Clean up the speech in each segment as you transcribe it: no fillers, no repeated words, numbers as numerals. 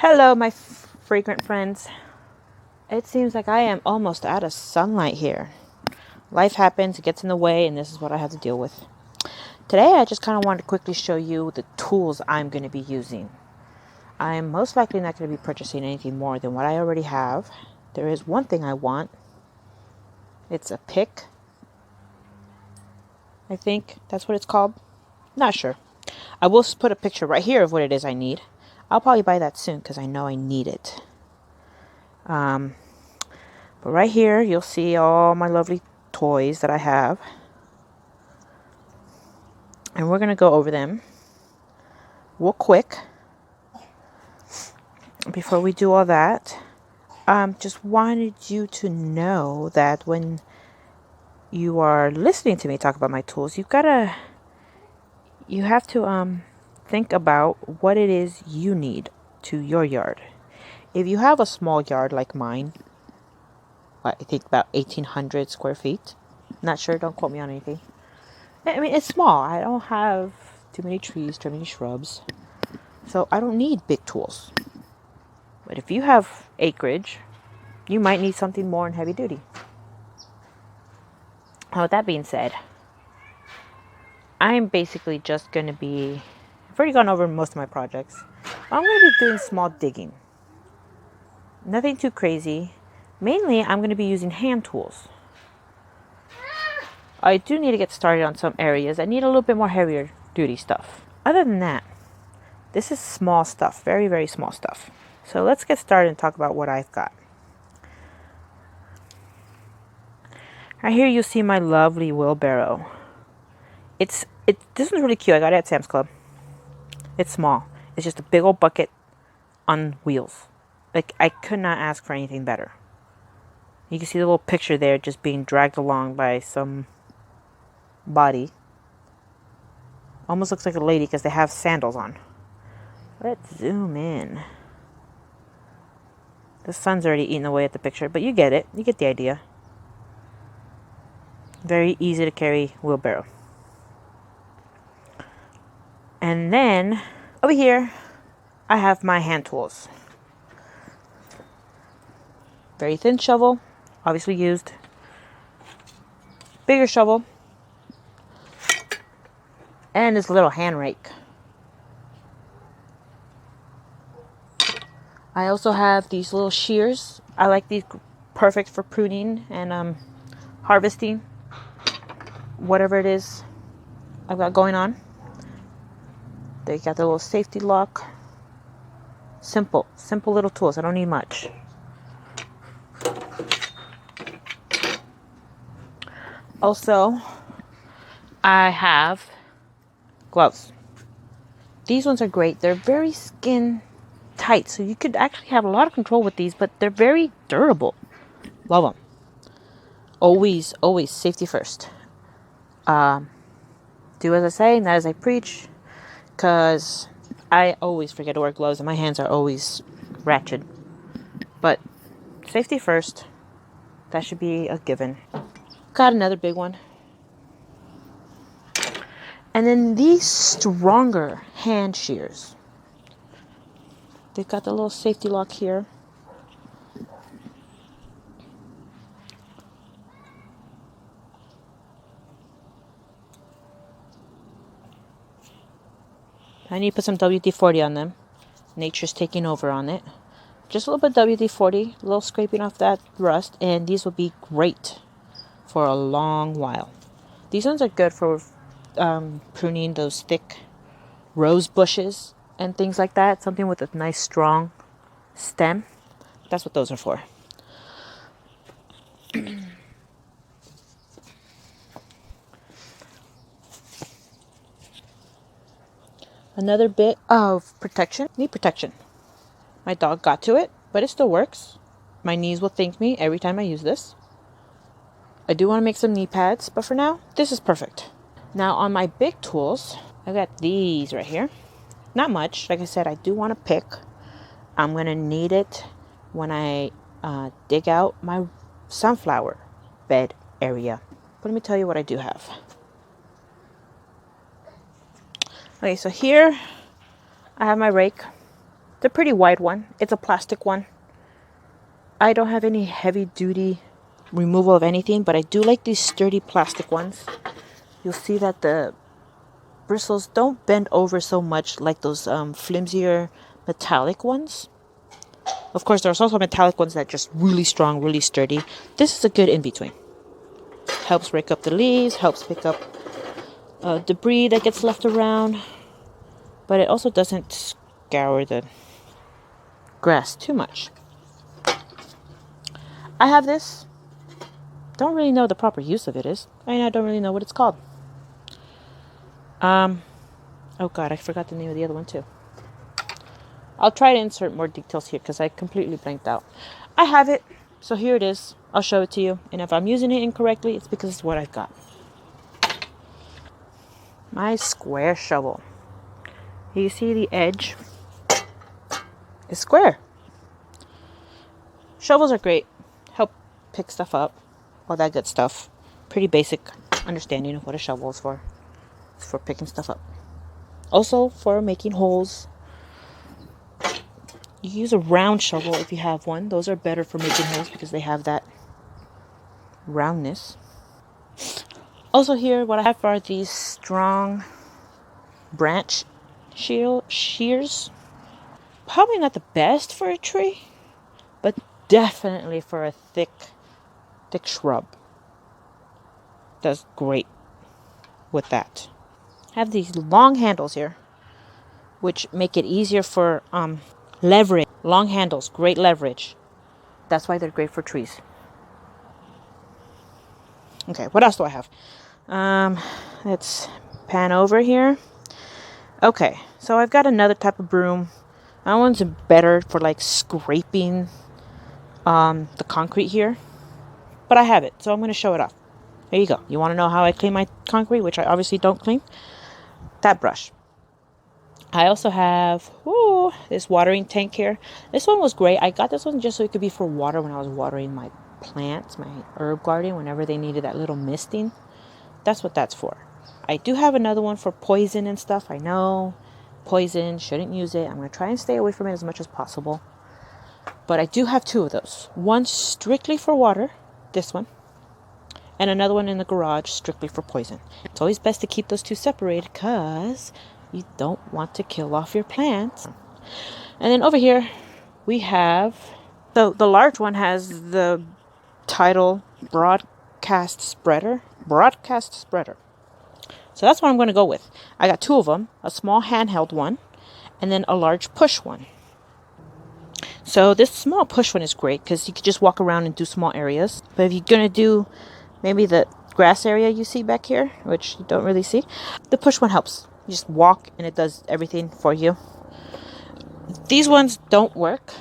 Hello, my fragrant friends. It seems like I am almost out of sunlight here. Life happens, it gets in the way, and this is what I have to deal with. Today, I just kind of wanted to quickly show you the tools I'm going to be using. I'm most likely not going to be purchasing anything more than what I already have. There is one thing I want. It's a pick. I think that's what it's called. Not sure. I will put a picture right here of what it is I need. I'll probably buy that soon because I know I need it. But right here, you'll see all my lovely toys that I have. And we're going to go over them real quick. Before we do all that, just wanted you to know that when you are listening to me talk about my tools, you have to think about what it is you need to your yard. If you have a small yard like mine, I think about 1,800 square feet. Not sure, don't quote me on anything. I mean, it's small. I don't have too many trees, too many shrubs. So I don't need big tools. But if you have acreage, you might need something more and heavy duty. Now, with that being said, I'm basically just going to be... I've already gone over most of my projects. I'm going to be doing small digging. Nothing too crazy. Mainly, I'm going to be using hand tools. I do need to get started on some areas. I need a little bit more heavier duty stuff. Other than that, this is small stuff. Very, very small stuff. So let's get started and talk about what I've got. Right here you'll see my lovely wheelbarrow. This one's really cute. I got it at Sam's Club. It's small. It's just a big old bucket on wheels. Like, I could not ask for anything better. You can see the little picture there just being dragged along by some body. Almost looks like a lady because they have sandals on. Let's zoom in. The sun's already eating away at the picture, but you get it. You get the idea. Very easy to carry wheelbarrow. And then over here, I have my hand tools. Very thin shovel, obviously used. Bigger shovel. And this little hand rake. I also have these little shears. I like these, perfect for pruning and harvesting. Whatever it is I've got going on. They got the little safety lock. Simple little tools. I don't need much. Also, I have gloves. These ones are great. They're very skin tight, so you could actually have a lot of control with these, but they're very durable. Love them. Always safety first. Do as I say, not as I preach, because I always forget to wear gloves and my hands are always ratchet. But safety first. That should be a given. Got another big one. And then these stronger hand shears. They've got the little safety lock here. I need to put some WD-40 on them. Nature's taking over on it. Just a little bit of WD-40, a little scraping off that rust, and these will be great for a long while. These ones are good for pruning those thick rose bushes and things like that. Something with a nice strong stem. That's what those are for. Another bit of protection. Knee protection. My dog got to it, but it still works. My knees will thank me every time I use this. I do want to make some knee pads, but for now, this is perfect. Now on my big tools, I got these right here. Not much. Like I said, I do want to pick. I'm going to need it when I dig out my sunflower bed area. But let me tell you what I do have. Okay, so here I have my rake. the pretty wide one. It's a plastic one. I don't have any heavy duty removal of anything, but I do like these sturdy plastic ones. You'll see that the bristles don't bend over so much like those flimsier metallic ones. Of course, there's also metallic ones that are just really strong, really sturdy. This is a good in-between. Helps rake up the leaves, helps pick up debris that gets left around, but it also doesn't scour the grass too much. I have this. Don't really know the proper use of it is. I don't really know what it's called. Oh god, I forgot the name of the other one too. I'll try to insert more details here because I completely blanked out. I have it, so here it is. I'll show it to you, and if I'm using it incorrectly, it's because it's what I've got. My square shovel. You see the edge is square. Shovels are great. Help pick stuff up, all that good stuff. Pretty basic understanding of what a shovel is for. It's for picking stuff up. Also for making holes. You use a round shovel if you have one. Those are better for making holes because they have that roundness. Also here, what I have are these strong branch shears. Probably not the best for a tree, but definitely for a thick shrub. Does great with that. I have these long handles here, which make it easier for leverage. Long handles, great leverage. That's why they're great for trees. Okay, what else do I have? Let's pan over here. Okay, so I've got another type of broom. That one's better for like scraping the concrete here. But I have it, so I'm going to show it off. There you go. You want to know how I clean my concrete, which I obviously don't clean? That brush. I also have this watering tank here. This one was great. I got this one just so it could be for water when I was watering my plants, my herb garden, whenever they needed that little misting. That's what that's for. I do have another one for poison and stuff. I know poison, shouldn't use it. I'm going to try and stay away from it as much as possible. But I do have two of those. One strictly for water, this one, and another one in the garage strictly for poison. It's always best to keep those two separated because you don't want to kill off your plants. And then over here we have, the large one has the title broadcast spreader. So that's what I'm going to go with. I got two of them, a small handheld one and then a large push one. So this small push one is great because you can just walk around and do small areas. But if you're going to do maybe the grass area you see back here, which you don't really see, the push one helps. You just walk and it does everything for you. These ones don't work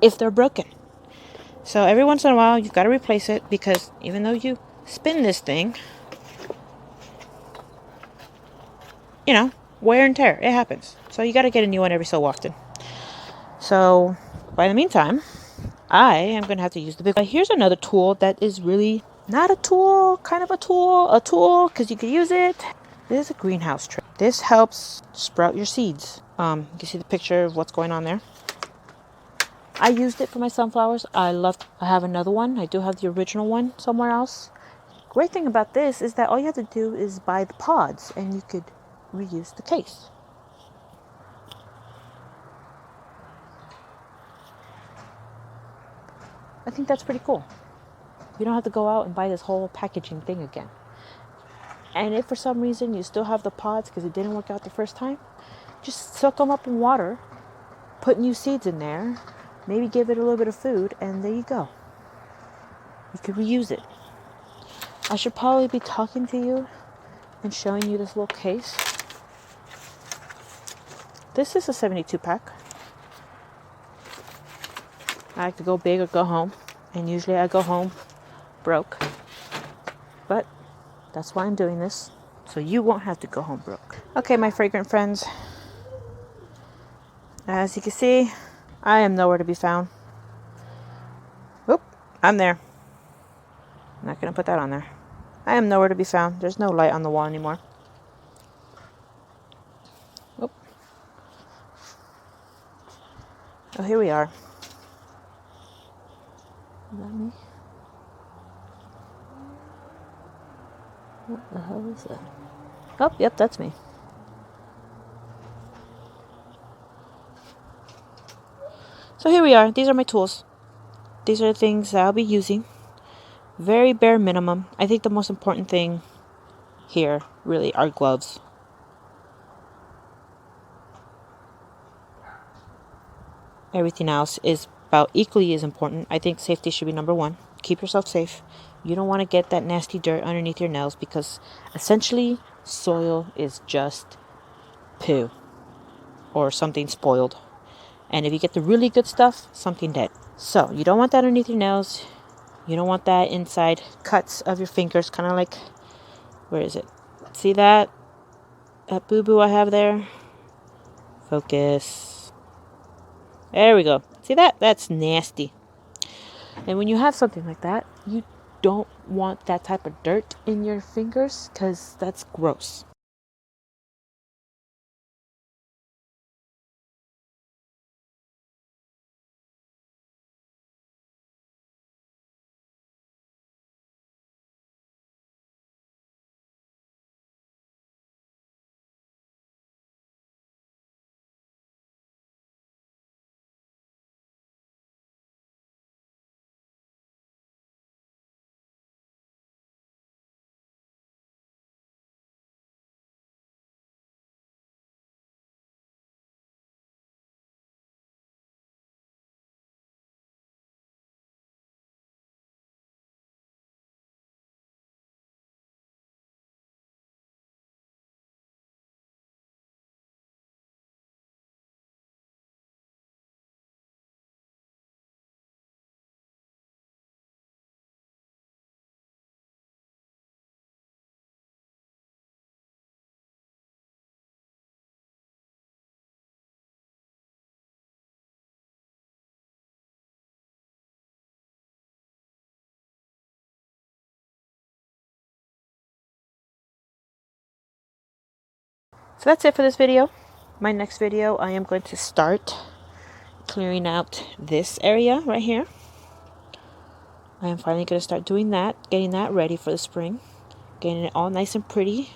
if they're broken. So every once in a while you've got to replace it because even though you spin this thing, you know, wear and tear, it happens. So you got to get a new one every so often. So by the meantime, I am going to have to use the big one. Here's another tool that is really not a tool, kind of a tool because you can use it. This is a greenhouse tray. This helps sprout your seeds. You can see the picture of what's going on there. I used it for my sunflowers. I have another one. I do have the original one somewhere else. Great thing about this is that all you have to do is buy the pods and you could reuse the case. I think that's pretty cool. You don't have to go out and buy this whole packaging thing again. And if for some reason you still have the pods because it didn't work out the first time, just soak them up in water, put new seeds in there, maybe give it a little bit of food, and there you go. You could reuse it. I should probably be talking to you and showing you this little case. This is a 72 pack. I like to go big or go home, and usually I go home broke. But that's why I'm doing this, so you won't have to go home broke. Okay, my fragrant friends. As you can see, I am nowhere to be found. Oop, I'm there. I'm not going to put that on there. I am nowhere to be found. There's no light on the wall anymore. Oop. So here we are. Is that me? What the hell is that? Oh, yep, that's me. So here we are. These are my tools. These are the things that I'll be using. Very bare minimum. I think the most important thing here really are gloves. Everything else is about equally as important. I think safety should be number one. Keep yourself safe. You don't want to get that nasty dirt underneath your nails because essentially soil is just poo or something spoiled. And if you get the really good stuff, something dead. So you don't want that underneath your nails. You don't want that inside cuts of your fingers, kind of like, where is it? See that? That boo-boo I have there? Focus. There we go. See that? That's nasty. And when you have something like that, you don't want that type of dirt in your fingers because that's gross. So that's it for this video. My next video, I am going to start clearing out this area right here. I am finally going to start doing that, getting that ready for the spring, getting it all nice and pretty,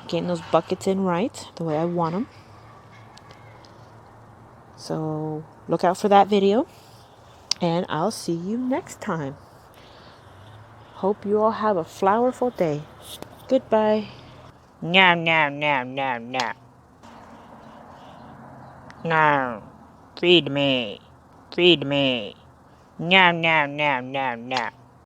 getting those buckets in right, the way I want them. So look out for that video, and I'll see you next time. Hope you all have a flowerful day. Goodbye. No, no, no, no, no. No. Feed me. Feed me. No, no, no, no, no.